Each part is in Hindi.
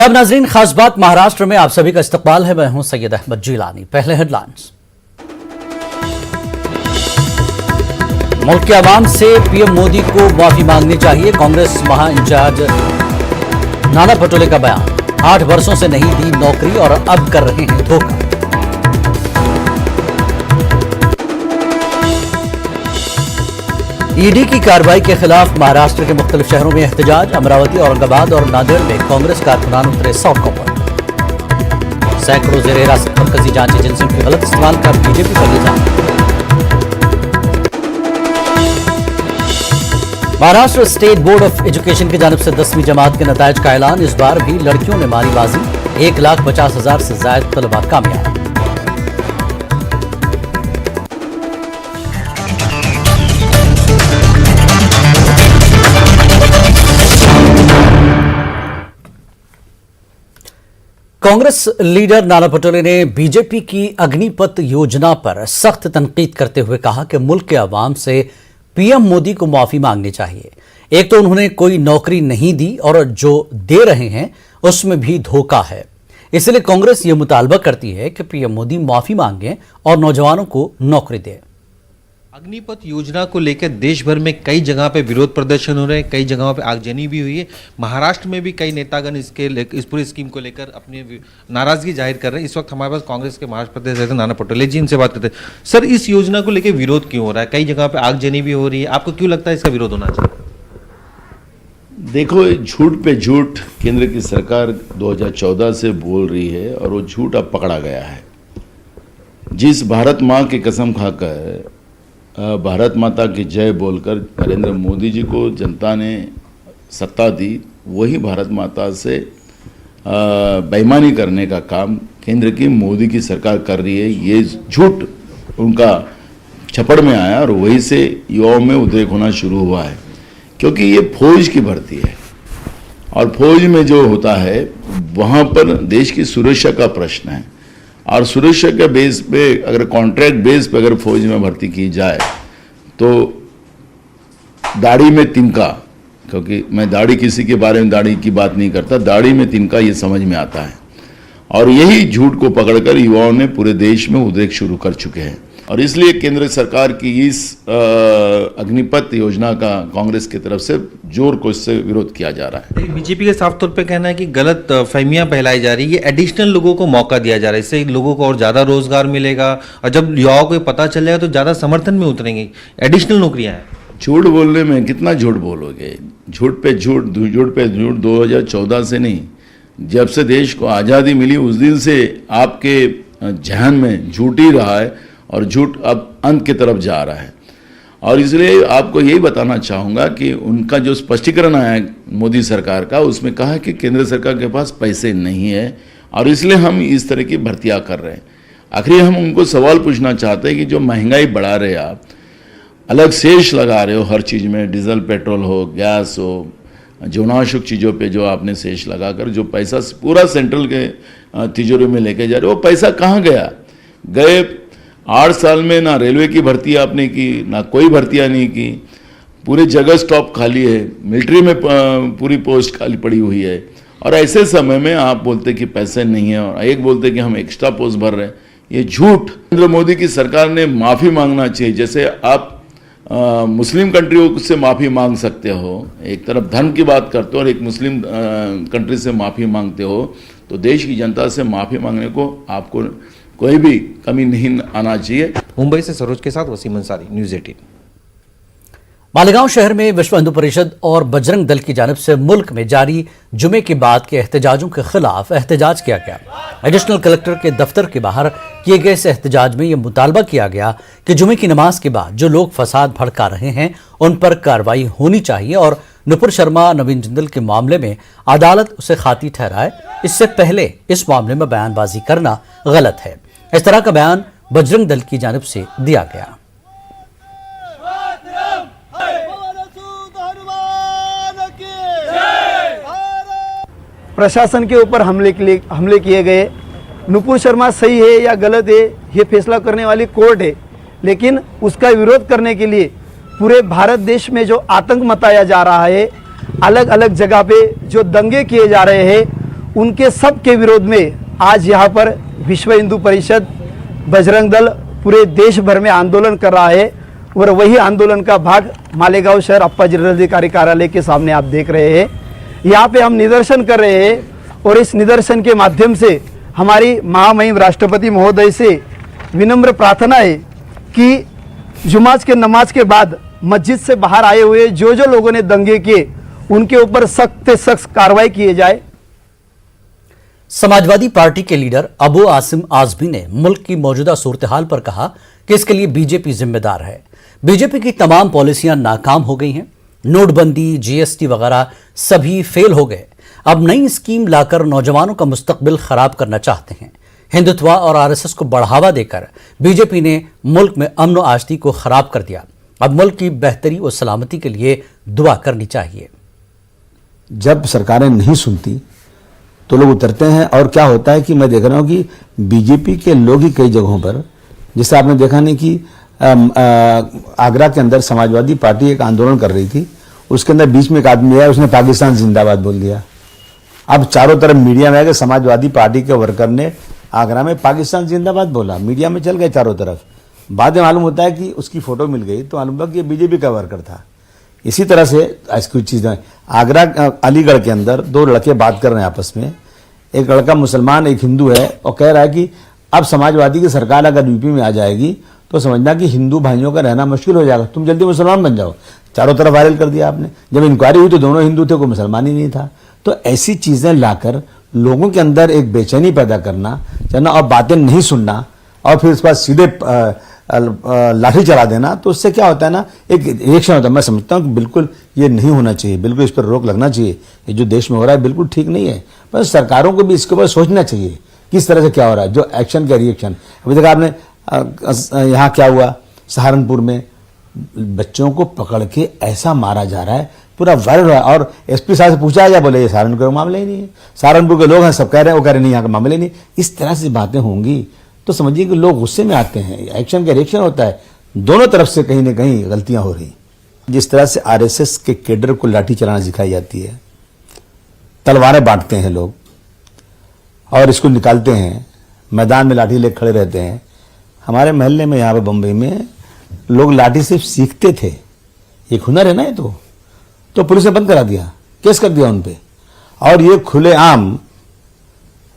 अब नाजरीन, खास बात महाराष्ट्र में आप सभी का इस्तकबाल है। मैं हूं सैयद अहमद जिलानी। पहले हेडलाइंस। मुल्क के अवाम से पीएम मोदी को माफी मांगनी चाहिए, कांग्रेस महा इंचार्ज नाना पटोले का बयान। 8 वर्षों से नहीं दी नौकरी और अब कर रहे हैं धोखा। ईडी की कार्रवाई के खिलाफ महाराष्ट्र के मुख्तलिफ शहरों में एहतजाज। अमरावती, औरंगाबाद और नांदेड़ में कांग्रेस कारकुनान उतरे सड़कों पर। सैकड़ों जेर हिरासत मरकजी जांच एजेंसियों के गलत इस्तेमाल का बीजेपी पर इल्जाम। Maharashtra state board of education की जानिब से 10वीं जमात के नतायज का ऐलान। इस बार भी लड़कियों ने मारी बाजी। 1,50,000 से ज्यादा तलबा कामयाब। कांग्रेस लीडर नाना पटोले ने बीजेपी की अग्निपथ योजना पर सख्त तनकीद करते हुए कहा कि मुल्क के अवाम से पीएम मोदी को माफी मांगनी चाहिए। एक तो उन्होंने कोई नौकरी नहीं दी और जो दे रहे हैं उसमें भी धोखा है। इसलिए कांग्रेस ये मुतालबा करती है कि पीएम मोदी माफी मांगे और नौजवानों को नौकरी दे। अग्निपथ योजना को लेकर देश भर में कई जगह पे विरोध प्रदर्शन हो रहे हैं, कई जगहों पे आगजनी भी हुई है। महाराष्ट्र में भी कई नेतागण इस पूरी स्कीम को लेकर अपनी नाराजगी जाहिर कर रहे हैं। इस वक्त हमारे पास कांग्रेस के महाराष्ट्र प्रदेश अध्यक्ष नाना पटोले जी, इनसे बात करते हैं। सर, इस योजना को लेकर विरोध क्यों हो रहा है? कई जगह पे आगजनी भी हो रही है, आपको क्यों लगता है इसका विरोध होना चाहिए? देखो, झूठ पे झूठ केंद्र की सरकार 2014 से बोल रही है और वो झूठ अब पकड़ा गया है। जिस भारत माँ की कसम खाकर भारत माता की जय बोलकर नरेंद्र मोदी जी को जनता ने सत्ता दी, वही भारत माता से बेईमानी करने का काम केंद्र की मोदी की सरकार कर रही है। ये झूठ उनका छपड़ में आया और वहीं से युवाओं में उद्रेक होना शुरू हुआ है, क्योंकि ये फौज की भर्ती है और फौज में जो होता है वहाँ पर देश की सुरक्षा का प्रश्न है। और सुरक्षा के बेस पे, अगर कॉन्ट्रैक्ट बेस पे अगर फौज में भर्ती की जाए तो दाढ़ी में तिनका, क्योंकि मैं दाढ़ी किसी के बारे में दाढ़ी की बात नहीं करता, दाढ़ी में तिनका ये समझ में आता है। और यही झूठ को पकड़कर युवाओं ने पूरे देश में उद्रेक शुरू कर चुके हैं और इसलिए केंद्र सरकार की इस अग्निपथ योजना का कांग्रेस की तरफ से जोर को इससे विरोध किया जा रहा है। बीजेपी का साफ तौर पे कहना है कि गलत फहमियां फैलाई जा रही है, एडिशनल लोगों को मौका दिया जा रहा है, इससे लोगों को और ज्यादा रोजगार मिलेगा और जब युवाओं को पता चल जाएगा तो ज्यादा समर्थन में उतरेंगे। एडिशनल नौकरियां हैं। झूठ बोलने में कितना झूठ बोलोगे? झूठ पे झूठ 2014 से नहीं, जब से देश को आज़ादी मिली उस दिन से आपके जहन में झूठ ही रहा है और झूठ अब अंत की तरफ जा रहा है। और इसलिए आपको यही बताना चाहूँगा कि उनका जो स्पष्टीकरण आया मोदी सरकार का, उसमें कहा कि केंद्र सरकार के पास पैसे नहीं है और इसलिए हम इस तरह की भर्तियाँ कर रहे हैं। आखिर हम उनको सवाल पूछना चाहते हैं कि जो महंगाई बढ़ा रहे आप, अलग शेष लगा रहे हो हर चीज़ में, डीजल पेट्रोल हो, गैस हो, जीवनावश्यक चीज़ों पे जो आपने शेष लगाकर जो पैसा पूरा सेंट्रल के तिजोरी में लेके जा रहे हो, वो पैसा कहाँ गया? गए 8 साल में ना रेलवे की भर्ती आपने की, ना कोई भर्तियाँ नहीं की, पूरे जगह स्टॉप खाली है, मिलिट्री में पूरी पोस्ट खाली पड़ी हुई है। और ऐसे समय में आप बोलते कि पैसे नहीं है और एक बोलते कि हम एक्स्ट्रा पोस्ट भर रहे हैं। ये झूठ। नरेंद्र मोदी की सरकार ने माफ़ी मांगना चाहिए। जैसे आप मुस्लिम कंट्रियों से माफ़ी मांग सकते हो, एक तरफ धर्म की बात करते हो और एक मुस्लिम कंट्री से माफ़ी मांगते हो, तो देश की जनता से माफ़ी मांगने को आपको कोई भी कमी नहीं आना चाहिए। मुंबई से सरोज के साथ वसीम अंसारी, न्यूज़ 18। मालेगांव शहर में विश्व हिंदू परिषद और बजरंग दल की जानिब से मुल्क में जारी जुमे के बाद के एहतजाजों के खिलाफ एहतजाज किया गया। एडिशनल कलेक्टर के दफ्तर के बाहर किए गए इस एहतजाज में यह मुतालबा किया गया कि जुमे की नमाज के बाद जो लोग फसाद भड़का रहे हैं उन पर कार्रवाई होनी चाहिए और नुपुर शर्मा नवीन जिंदल के मामले में अदालत उसे खाती ठहराए। इससे पहले इस मामले में बयानबाजी करना गलत है। इस तरह का बयान बजरंग दल की जानिब से दिया गया। प्रशासन के ऊपर हमले किए गए, नुपुर शर्मा सही है या गलत है ये फैसला करने वाली कोर्ट है, लेकिन उसका विरोध करने के लिए पूरे भारत देश में जो आतंक मचाया जा रहा है, अलग अलग जगह पे जो दंगे किए जा रहे हैं, उनके सब के विरोध में आज यहाँ पर विश्व हिंदू परिषद, बजरंग दल पूरे देश भर में आंदोलन कर रहा है। और वही आंदोलन का भाग मालेगांव शहर अप्पा जिलाधिकारी कार्यालय के सामने आप देख रहे हैं। यहाँ पे हम निदर्शन कर रहे हैं और इस निदर्शन के माध्यम से हमारी महामहिम राष्ट्रपति महोदय से विनम्र प्रार्थना है कि जुमाज के नमाज के बाद मस्जिद से बाहर आए हुए जो लोगों ने दंगे किए उनके ऊपर सख्त से सख्त कार्रवाई किए जाए। समाजवादी पार्टी के लीडर अबू आसिम आजमी ने मुल्क की मौजूदा सूरत हाल पर कहा कि इसके लिए बीजेपी जिम्मेदार है। बीजेपी की तमाम पॉलिसियां नाकाम हो गई हैं। नोटबंदी, जीएसटी वगैरह सभी फेल हो गए। अब नई स्कीम लाकर नौजवानों का मुस्तकबिल खराब करना चाहते हैं। हिंदुत्व और आरएसएस को बढ़ावा देकर बीजेपी ने मुल्क में अमन और आज़ादी को खराब कर दिया। अब मुल्क की बेहतरी और सलामती के लिए दुआ करनी चाहिए। जब सरकारें नहीं सुनती तो लोग उतरते हैं और क्या होता है कि मैं देख रहा हूं कि बीजेपी के लोग ही कई जगहों पर, जैसे आपने देखा नहीं कि आगरा के अंदर समाजवादी पार्टी एक आंदोलन कर रही थी, उसके अंदर बीच में एक आदमी आया, उसने पाकिस्तान जिंदाबाद बोल दिया। अब चारों तरफ मीडिया में आया कि समाजवादी पार्टी के वर्कर ने आगरा में पाकिस्तान जिंदाबाद बोला, मीडिया में चल गए चारों तरफ। बाद में मालूम होता है कि उसकी फोटो मिल गई तो मालूम हुआ कि बीजेपी का वर्कर था। इसी तरह से ऐसी कुछ चीजें आगरा अलीगढ़ के अंदर दो लड़के बात कर रहे हैं आपस में, एक लड़का मुसलमान एक हिंदू है और कह रहा है कि अब समाजवादी की सरकार अगर यूपी में आ जाएगी तो समझना कि हिंदू भाइयों का रहना मुश्किल हो जाएगा, तुम जल्दी मुसलमान बन जाओ। चारों तरफ वायरल कर दिया आपने। जब इंक्वायरी हुई तो दोनों हिंदू थे, कोई मुसलमान ही नहीं था। तो ऐसी चीजें लाकर लोगों के अंदर एक बेचैनी पैदा करना और बातें नहीं सुनना और फिर उसके बाद सीधे लाठी चला देना, तो उससे क्या होता है ना, एक रिएक्शन होता है। मैं समझता हूँ कि बिल्कुल ये नहीं होना चाहिए, बिल्कुल इस पर रोक लगना चाहिए। ये जो देश में हो रहा है बिल्कुल ठीक नहीं है। पर सरकारों को भी इसके ऊपर सोचना चाहिए किस तरह से क्या हो रहा है, जो एक्शन का रिएक्शन। अभी तक आपने यहाँ क्या हुआ, सहारनपुर में बच्चों को पकड़ के ऐसा मारा जा रहा है, पूरा वायरल हुआ। और एसपी साहब से पूछा गया, बोले ये सहारनपुर का मामला ही नहीं है, सहारनपुर के लोग हैं सब कह रहे हैं, वो कह रहे नहीं यहाँ का मामला ही नहीं। इस तरह से बातें होंगी तो समझिए कि लोग गुस्से में आते हैं। एक्शन का रिएक्शन होता है, दोनों तरफ से कहीं ना कहीं गलतियां हो रही। जिस तरह से आरएसएस के कैडर को लाठी चलाना सिखाई जाती है, तलवारें बांटते हैं लोग और इसको निकालते हैं, मैदान में लाठी लेकर खड़े रहते हैं। हमारे मोहल्ले में यहाँ पे बम्बई में लोग लाठी सिर्फ सीखते थे, एक हुनर है ना ये तो पुलिस ने बंद करा दिया, केस कर दिया उन पे। और ये खुलेआम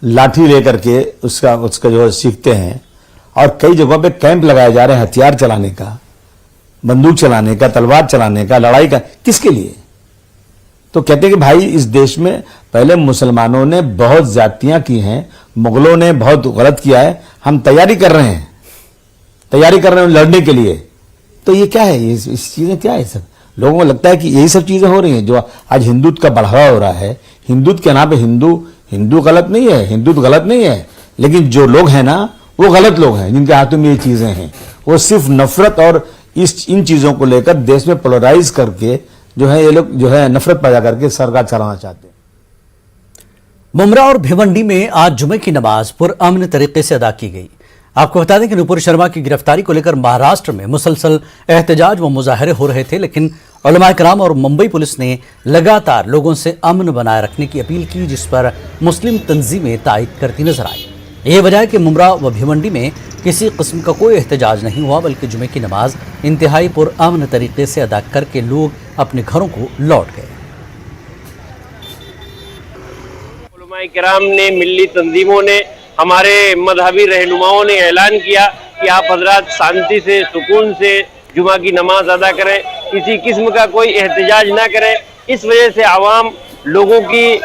लाठी लेकर के उसका जो सीखते हैं और कई जगहों पे कैंप लगाए जा रहे हैं हथियार चलाने का, बंदूक चलाने का, तलवार चलाने का, लड़ाई का। किसके लिए? तो कहते हैं कि भाई इस देश में पहले मुसलमानों ने बहुत ज्यादतियां की हैं, मुगलों ने बहुत गलत किया है, हम तैयारी कर रहे हैं लड़ने के लिए। तो ये क्या है, ये इस चीजें क्या है? सब लोगों को लगता है कि यही सब चीजें हो रही हैं जो आज हिंदुत्व का बढ़ावा हो रहा है। हिंदुत्व के नाम पे हिंदू गलत नहीं है, हिंदुत्व गलत नहीं है, लेकिन जो लोग हैं ना वो गलत लोग हैं जिनके हाथों में ये चीजें हैं। वो सिर्फ नफरत और इन चीजों को लेकर देश में पोलराइज करके जो है ये लोग जो है नफरत पैदा करके सरकार चलाना चाहते हैं। मुमरा और भिवंडी में आज जुमे की नमाज पुरअमन तरीके से अदा की गई। आपको बता दें कि नुपुर शर्मा की गिरफ्तारी को लेकर महाराष्ट्र में मुसलसल एहतजाज व मुजाहरे हो रहे थे, लेकिन उलमाए कराम और मुंबई पुलिस ने लगातार लोगों से अमन बनाए रखने की अपील की, जिस पर मुस्लिम तंजीमें तायद करती नजर आई। ये वजह है कि मुमरा व भिवंडी में किसी किस्म का कोई एहतजाज नहीं हुआ, बल्कि जुमे की नमाज इंतहाई पुरअमन तरीके से अदा करके लोग अपने घरों को लौट गए। उलमाए किराम ने, मिल्ली तंजीमों ने, हमारे मजहबी रहनुमाओं ने ऐलान किया कि आप हजरात शांति से, सुकून से जुमा की नमाज अदा करें, किसी किस्म का कोई एहतजाज ना करें। इस वजह से आवाम लोगों की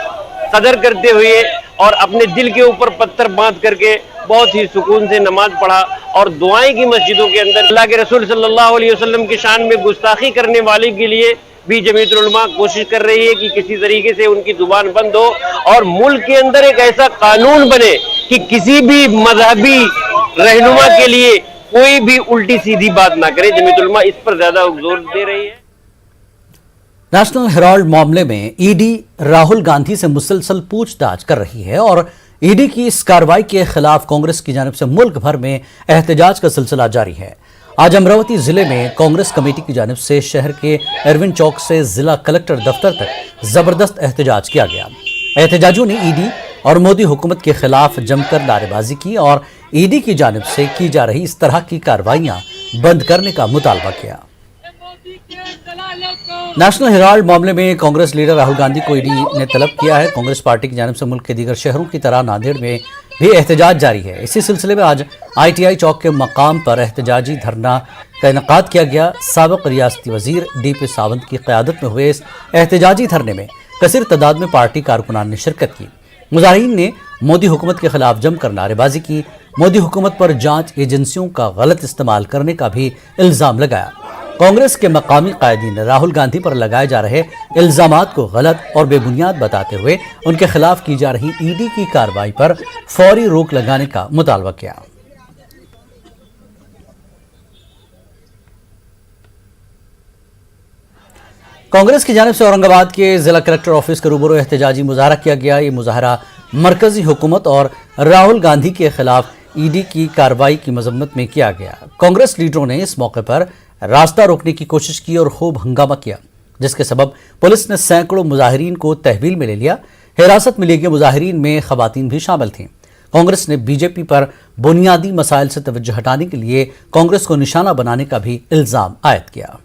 कदर करते हुए और अपने दिल के ऊपर पत्थर बांध करके बहुत ही सुकून से नमाज पढ़ा और दुआएं की मस्जिदों के अंदर। अल्लाह के रसूल सल्लल्लाहु अलैहि वसल्लम की शान में गुस्ताखी करने वाले के लिए भी जमीयत उलमा कोशिश कर रही है कि किसी तरीके से उनकी जुबान बंद हो और मुल्क के अंदर एक ऐसा कानून बने कि किसी भी मजहबी रहनुमा के लिए कोई भी उल्टी सीधी बात ना करे। जमीयत उलमा इस पर ज्यादा जोर दे रही है। नेशनल हेराल्ड मामले में ईडी राहुल गांधी से मुसलसल पूछताछ कर रही है और ईडी की इस कार्रवाई के खिलाफ कांग्रेस की जानिब से मुल्क भर में एहतजाज का सिलसिला जारी है। आज अमरावती जिले में कांग्रेस कमेटी की जानिब से शहर के अरविंद चौक से जिला कलेक्टर दफ्तर तक जबरदस्त एहतजाज किया गया। एहतजाजियों ने ईडी और मोदी हुकूमत के खिलाफ जमकर नारेबाजी की और ईडी की जानिब से की जा रही इस तरह की कार्रवाइयां बंद करने का मुतालबा किया। नेशनल हेराल्ड मामले में कांग्रेस लीडर राहुल गांधी को ईडी ने तलब किया है। कांग्रेस पार्टी की जानिब से मुल्क के दीगर शहरों की तरह नांदेड़ में भी एहतजाज जारी है। इसी सिलसिले में आज ITI चौक के मकाम पर एहतजाजी धरना का इनेकाद किया गया। साबिक रियासती वजीर DP सावंत की क़यादत में हुए इस एहतजाजी धरने में कसीर तादाद में पार्टी कारकुनान ने शिरकत की। मुजाहिरीन ने मोदी हुकूमत के खिलाफ जमकर नारेबाजी की। मोदी हुकूमत पर जांच एजेंसियों का गलत इस्तेमाल करने का भी इल्ज़ाम लगाया। कांग्रेस के मकामी कायदीन ने राहुल गांधी पर लगाए जा रहे इल्जामात को गलत और बेबुनियाद बताते हुए उनके खिलाफ की जा रही ईडी की कार्रवाई पर फौरी रोक लगाने का मुतालबा किया। कांग्रेस की जानिब से औरंगाबाद के जिला कलेक्टर ऑफिस के रूबरू एहतजाजी मुजाहरा किया गया। ये मुजाहरा मरकजी हुकूमत और राहुल गांधी के खिलाफ ईडी की कार्रवाई की मजम्मत में किया गया। कांग्रेस लीडरों ने इस मौके पर रास्ता रोकने की कोशिश की और खूब हंगामा किया, जिसके सबब पुलिस ने सैकड़ों मुजाहिरीन को तहवील में ले लिया। हिरासत में लिए गए मुजाहिरीन में खवातीन भी शामिल थीं। कांग्रेस ने बीजेपी पर बुनियादी मसाइल से तवज्जो हटाने के लिए कांग्रेस को निशाना बनाने का भी इल्जाम आयद किया।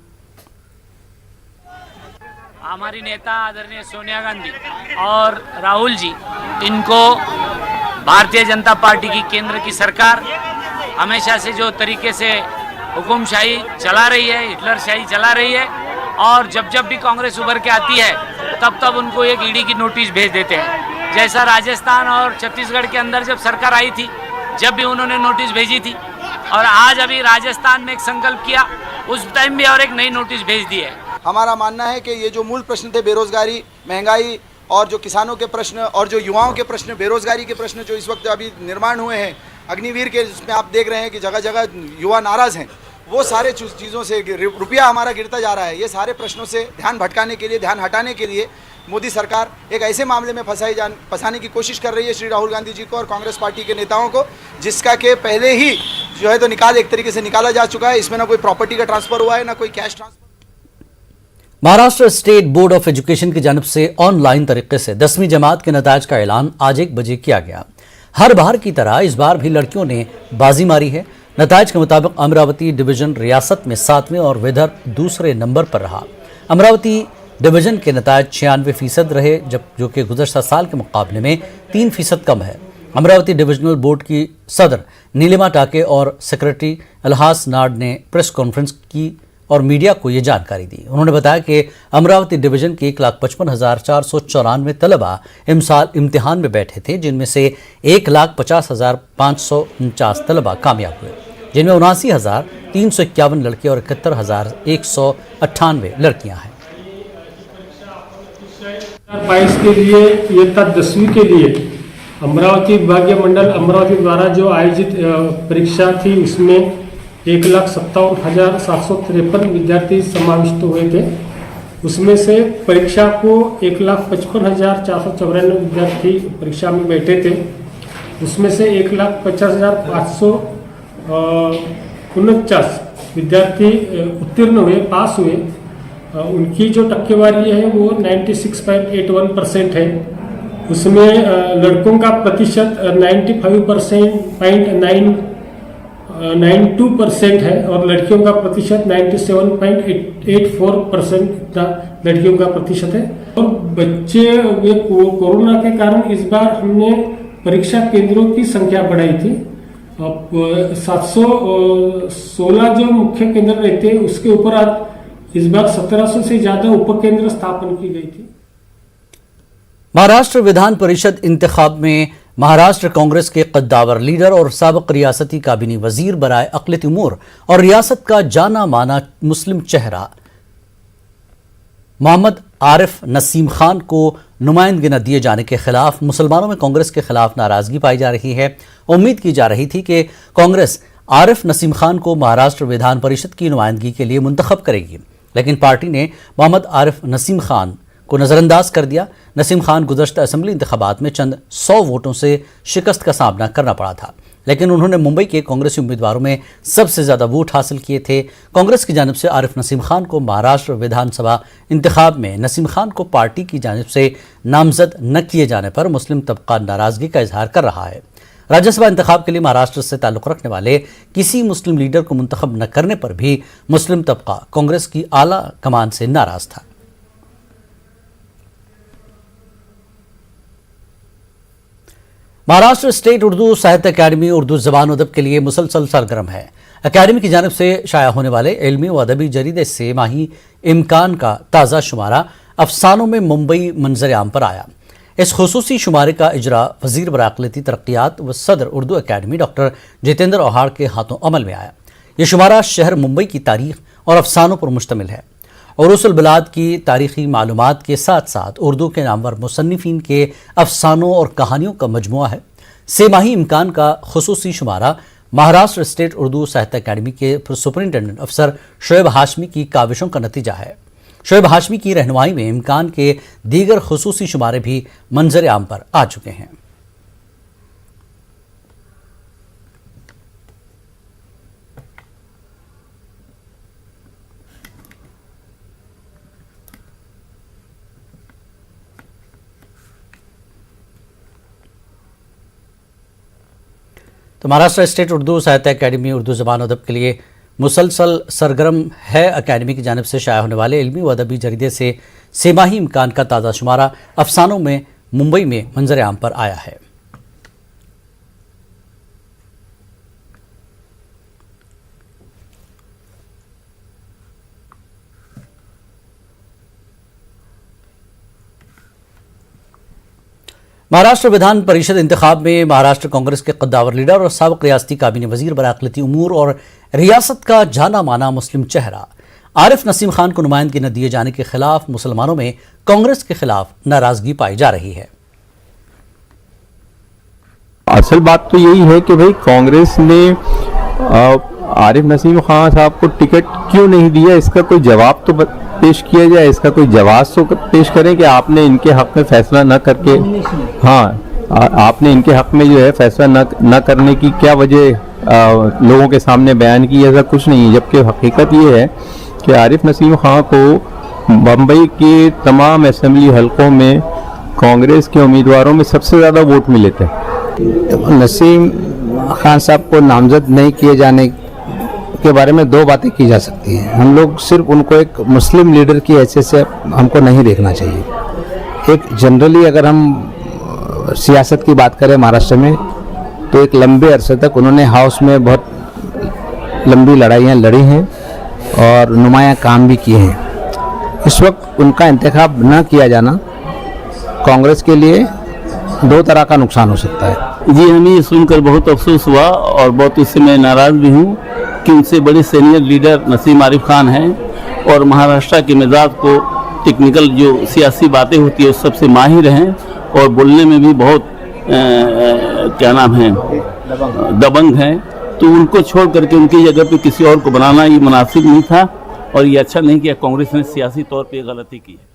हमारी नेता आदरणीय सोनिया गांधी और राहुल जी, इनको भारतीय जनता पार्टी की केंद्र की सरकार हमेशा से जो तरीके से हुकुमशाही चला रही है, हिटलरशाही चला रही है, और जब जब भी कांग्रेस उभर के आती है तब तब उनको एक ईडी की नोटिस भेज देते हैं। जैसा राजस्थान और छत्तीसगढ़ के अंदर जब सरकार आई थी, जब भी उन्होंने नोटिस भेजी थी, और आज अभी राजस्थान में एक संकल्प किया, उस टाइम भी और एक नई नोटिस भेज दी है। हमारा मानना है कि ये जो मूल प्रश्न थे, बेरोजगारी, महंगाई और जो किसानों के प्रश्न और जो युवाओं के प्रश्न, बेरोजगारी के प्रश्न जो इस वक्त अभी निर्माण हुए हैं, अग्निवीर के जिसमें आप देख रहे हैं कि जगह जगह युवा नाराज़ हैं, वो सारे चीज़ों से रुपया हमारा गिरता जा रहा है। ये सारे प्रश्नों से ध्यान भटकाने के लिए, ध्यान हटाने के लिए मोदी सरकार एक ऐसे मामले में फंसाने की कोशिश कर रही है श्री राहुल गांधी जी को और कांग्रेस पार्टी के नेताओं को, जिसका कि पहले ही जो है तो एक तरीके से निकाला जा चुका है। इसमें ना कोई प्रॉपर्टी का ट्रांसफर हुआ है, ना कोई cash transfer. Maharashtra state board of education की जानिब से ऑनलाइन तरीके से 10वीं जमात के नताज का ऐलान आज 1 बजे किया गया। हर बार की तरह इस बार भी लड़कियों ने बाजी मारी है। नताज के मुताबिक अमरावती डिवीजन रियासत में 7वें और विदर्भ दूसरे नंबर पर रहा। अमरावती डिवीजन के नताज 96% रहे, जो कि गुज़श्ता साल के मुकाबले में 3% कम है। अमरावती डिविजनल बोर्ड की सदर नीलिमा टाके और सेक्रेटरी अलहास नाड ने प्रेस कॉन्फ्रेंस की और मीडिया को ये जानकारी दी। उन्होंने बताया कि अमरावती डिवीजन के 1,55,494 तलबा इम्तिहान में बैठे थे, जिनमें से 1,50,549 तलबा कामयाब हुए, जिनमें 79,351 लड़के और 71,198 लड़कियां हैं। 2022 के लिए इयत्ता 10वीं के लिए अमरावती विभागीय मंडल अमरावती द्वारा जो आयोजित परीक्षा थी, उसमें 1,57,753 विद्यार्थी समाविष्ट हुए थे। उसमें से परीक्षा को 1,55,494 विद्यार्थी परीक्षा में बैठे थे। उसमें से 1,50,549 विद्यार्थी उत्तीर्ण हुए, पास हुए। उनकी जो टक्केवारी है वो 96.81% है। उसमें लड़कों का प्रतिशत 95.92% है और लड़कियों का प्रतिशत 97.84% लड़कियों का प्रतिशत है। और बच्चे कोरोना के कारण इस बार हमने परीक्षा केंद्रों की संख्या बढ़ाई थी। 716 जो मुख्य केंद्र रहते हैं, उसके ऊपर इस बार 1700 से ज्यादा उपकेंद्र स्थापन की गई थी। महाराष्ट्र विधान परिषद इंतखाब में महाराष्ट्र कांग्रेस के कद्दावर लीडर और साबिक रियासती काबीनी वजीर बराए अक़लियती उमूर और रियासत का जाना माना मुस्लिम चेहरा मोहम्मद आरिफ नसीम खान को नुमाइंदगी न दिए जाने के खिलाफ मुसलमानों में कांग्रेस के खिलाफ नाराजगी पाई जा रही है। उम्मीद की जा रही थी कि कांग्रेस आरिफ नसीम खान को महाराष्ट्र विधान परिषद की नुमाइंदगी के लिए मुंतखब करेगी, लेकिन पार्टी ने मोहम्मद आरिफ नसीम खान को नजरअंदाज कर दिया। नसीम खान गुज़श्ता असेंबली इंतखाबात में चंद 100 वोटों से शिकस्त का सामना करना पड़ा था। लेकिन उन्होंने मुंबई के कांग्रेसी उम्मीदवारों में सबसे ज्यादा वोट हासिल किए थे। कांग्रेस की जानिब से आरिफ नसीम खान को महाराष्ट्र विधानसभा इंतखाब में नसीम खान को पार्टी की जानिब से नामजद न किए जाने पर मुस्लिम तबका नाराजगी का इजहार कर रहा है। राज्यसभा इंतखाब के लिए महाराष्ट्र से ताल्लुक रखने वाले किसी मुस्लिम लीडर को मुंतखब न करने पर भी मुस्लिम तबका कांग्रेस की आला कमान से नाराज था। महाराष्ट्र स्टेट उर्दू साहित्य अकादमी उर्दू जबान अदब के लिए मुसलसल सरगर्म है। अकादमी की जानिब से शाया होने वाले इल्मी व अदबी जरीदे से माही इम्कान का ताज़ा शुमारा अफसानों में मुंबई मंजर आम पर आया। इस खुसूसी शुमारे का इजरा वजीर बराक़लती तरक्यात व सदर उर्दू अकादमी डॉक्टर जितेंद्र औहाड़ के हाथों अमल में आया। यह शुमारा शहर मुंबई की तारीख और अफसानों पर मुश्तमिल है। उरूसुल बिलाद की तारीखी मालूमात के साथ साथ उर्दू के नामवर मुसन्निफीन के अफसानों और कहानियों का मजमुआ है। सेमाही इम्कान का खुसूसी शुमारा महाराष्ट्र स्टेट उर्दू साहित्य अकादमी के सुपरिंटेंडेंट अफसर शोएब हाशमी की काविशों का नतीजा है। शोएब हाशमी की रहनुमाई में इम्कान के दीगर खुसूसी शुमारे भी मंजर आम पर आ चुके हैं। तो महाराष्ट्र स्टेट उर्दू साहित्य अकादमी उर्दू ज़बान अदब के लिए मुसलसल सरगर्म है। अकादमी की जानिब से शाया होने वाले इल्मी व अदबी जरीदे से सेमाही इम्कान का ताज़ा शुमारा अफसानों में मुंबई में मंजर आम पर आया है। महाराष्ट्र विधान परिषद इंतखाब में महाराष्ट्र कांग्रेस के कद्दावर लीडर और साबिक रियासती काबीना वजीर बराक़लती उमूर और रियासत का जाना माना मुस्लिम चेहरा आरिफ नसीम खान को नुमाइंदगी न दिए जाने के खिलाफ मुसलमानों में कांग्रेस के खिलाफ नाराजगी पाई जा रही है। असल बात तो यही है कि भाई कांग्रेस ने आरिफ नसीम खान साहब को टिकट क्यों नहीं दिया, इसका कोई जवाब तो पेश किया जाए, इसका कोई जवाब तो पेश करें कि आपने इनके हक में फैसला न करके, आपने इनके हक में जो है फैसला न करने की क्या वजह लोगों के सामने बयान की। ऐसा कुछ नहीं है, जबकि हकीकत ये है कि आरिफ नसीम खान को बम्बई के तमाम असेंबली हलकों में कांग्रेस के उम्मीदवारों में सबसे ज़्यादा वोट मिले थे। नसीम खान साहब को नामजद नहीं किए जाने के बारे में दो बातें की जा सकती हैं। हम लोग सिर्फ उनको एक मुस्लिम लीडर की हैसियत से हमको नहीं देखना चाहिए। एक जनरली अगर हम सियासत की बात करें महाराष्ट्र में, तो एक लंबे अरसे तक उन्होंने हाउस में बहुत लंबी लड़ाइयाँ लड़ी हैं और नुमाया काम भी किए हैं। इस वक्त उनका इंतखाब न किया जाना कांग्रेस के लिए दो तरह का नुकसान हो सकता है। जी, हमें सुनकर बहुत अफसोस हुआ और बहुत इससे मैं नाराज़ भी हूँ कि उनसे बड़े सीनियर लीडर नसीम आरिफ खान हैं और महाराष्ट्र के मिजाज को टेक्निकल जो सियासी बातें होती है उस सबसे माहिर हैं और बोलने में भी बहुत क्या नाम है दबंग हैं। तो उनको छोड़ करके उनकी जगह पे किसी और को बनाना ये मुनासिब नहीं था और ये अच्छा नहीं किया। कांग्रेस ने सियासी तौर पे गलती की है।